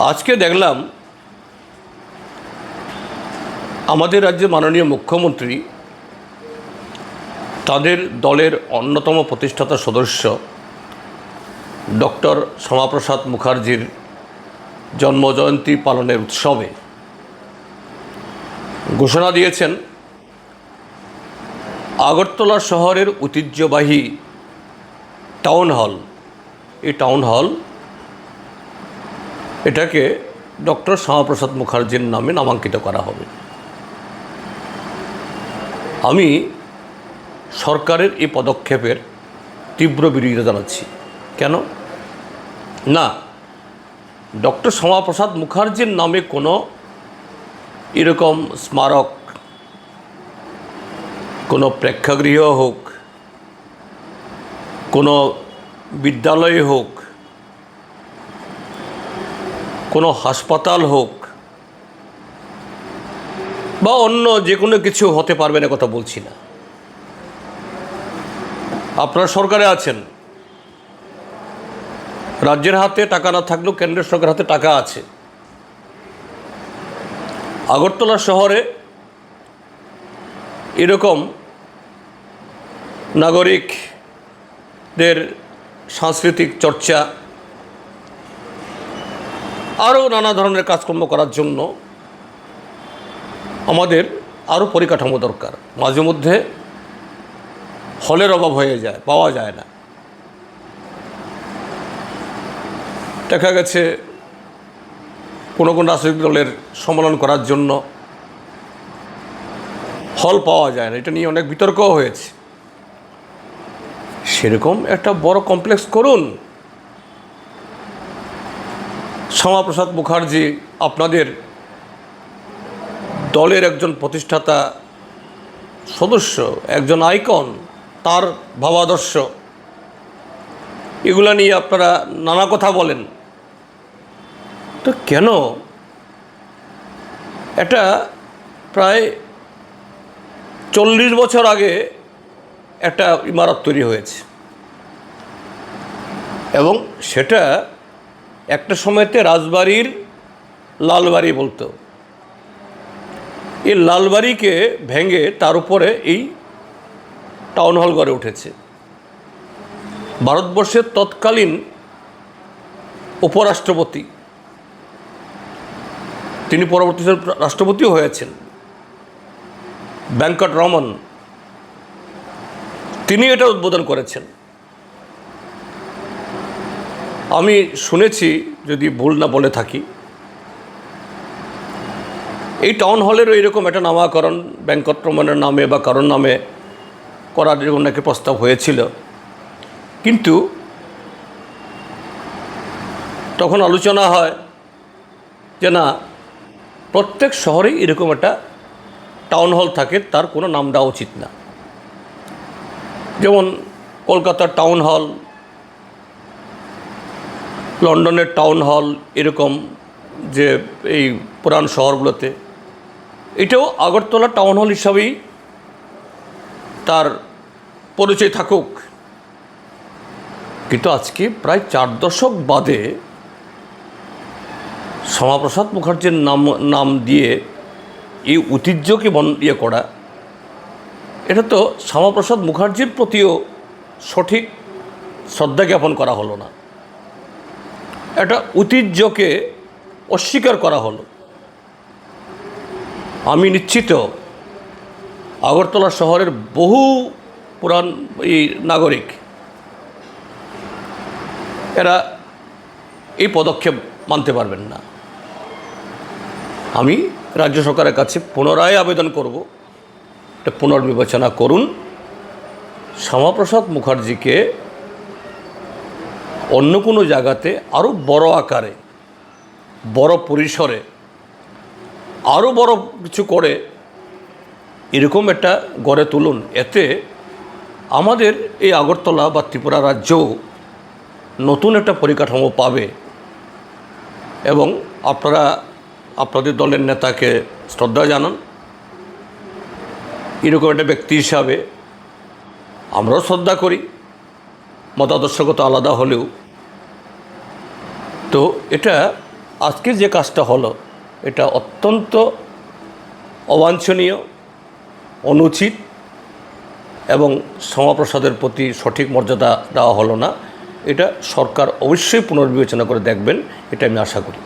আজকে দেখলাম আমাদের রাজ্যের মাননীয় মুখ্যমন্ত্রী তাদের দলের অন্যতম প্রতিষ্ঠাতা সদস্য ডক্টর শ্যামাপ্রসাদ মুখার্জির জন্মজয়ন্তী পালনের উৎসবে ঘোষণা দিয়েছেন আগরতলা শহরের ঐতিহ্যবাহী টাউন হল, এই টাউন হল এটাকে ডক্টর শ্যামাপ্রসাদ মুখার্জির নামে নামাঙ্কিত করা হবে। আমি সরকারের এই পদক্ষেপের তীব্র বিরোধিতা জানাচ্ছি। কেন না, ডক্টর শ্যামাপ্রসাদ মুখার্জির নামে কোনো এরকম স্মারক, কোনো প্রেক্ষাগৃহ হোক, কোনো বিদ্যালয় হোক, কোনো হাসপাতাল হোক বা অন্য যে কোনো কিছু হতে পারবে না, কথা বলছি না। আপনারা সরকারে আছেন, রাজ্যের হাতে টাকা না থাকলেও কেন্দ্রের সরকারের হাতে টাকা আছে। আগরতলা শহরে এরকম নাগরিকদের সাংস্কৃতিক চর্চা আরও নানা ধরনের কাজকর্ম করার জন্য আমাদের আরও পরিকাঠামো দরকার। মাঝে মধ্যে হলের অভাব হয়ে যায়, পাওয়া যায় না। দেখা গেছে কোনো কোনো রাজনৈতিক দলের সম্মেলন করার জন্য হল পাওয়া যায় না, এটা নিয়ে অনেক বিতর্কও হয়েছে। সেরকম একটা বড় কমপ্লেক্স করুন। শ্যামাপ্রসাদ মুখার্জি আপনাদের দলের একজন প্রতিষ্ঠাতা সদস্য, একজন আইকন, তার ভাবাদর্শ এগুলা নিয়ে আপনারা নানা কথা বলেন, তো কেন এটা প্রায় 40 বছর আগে একটা ইমারত তৈরি হয়েছে এবং সেটা একটা সময়তে রাজবাড়ির লালবাড়ি বলতো। এই লালবাড়িকে ভেঙে তার উপরে এই টাউন হল গড়ে উঠেছে। ভারতবর্ষের তৎকালীন উপরাষ্ট্রপতি, তিনি পরবর্তীতে রাষ্ট্রপতিও হয়েছেন, ভেঙ্কট রমন, তিনি এটা উদ্বোধন করেছেন। আমি শুনেছি, যদি ভুল না বলে থাকি, এই টাউন হলেরও এরকম একটা নামকরণ ভেঙ্কট রমনের নামে বা কারোর নামে করার এরকম নাকি প্রস্তাব হয়েছিল, কিন্তু তখন আলোচনা হয় যে না, প্রত্যেক শহরেই এরকম একটা টাউন হল থাকে, তার কোনো নাম দেওয়া উচিত না। যেমন কলকাতার টাউন হল, লন্ডনের টাউন হল, এরকম যে এই পুরান শহরগুলোতে, এটাও আগরতলা টাউন হল হিসাবেই তার পরিচয় থাকুক। কিন্তু আজকে প্রায় 4 দশক বাদে শ্যামাপ্রসাদ মুখার্জির নাম দিয়ে এই ঐতিহ্যকে করা, এটা তো শ্যামাপ্রসাদ মুখার্জির প্রতিও সঠিক শ্রদ্ধা জ্ঞাপন করা হলো না, একটা ঐতিহ্যকে অস্বীকার করা হলো। আমি নিশ্চিত আগরতলা শহরের বহু পুরান এই নাগরিক এরা এই পদক্ষেপ মানতে পারবেন না। আমি রাজ্য সরকারের কাছে পুনরায় আবেদন করব, এটা পুনর্বিবেচনা করুন। শ্যামাপ্রসাদ মুখার্জিকে অন্য কোনো জায়গাতে আরও বড় আকারে, বড় পরিসরে, আরও বড় কিছু করে এরকম একটা গড়ে তুলুন। এতে আমাদের এই আগরতলা বা ত্রিপুরা রাজ্য নতুন একটা পরিকাঠামো পাবে এবং আপনারা আপনাদের দলের নেতাকে শ্রদ্ধা জানান। এরকম একটা ব্যক্তি হিসাবে আমরাও শ্রদ্ধা করি, মতাদর্শগত আলাদা হলেও। তো এটা আজকের যে কাজটা হলো এটা অত্যন্ত অবাঞ্ছনীয়, অনুচিত এবং শ্যামাপ্রসাদের প্রতি সঠিক মর্যাদা দেওয়া হলো না। এটা সরকার অবশ্যই পুনর্বিবেচনা করে দেখবেন, এটা আমি আশা করি।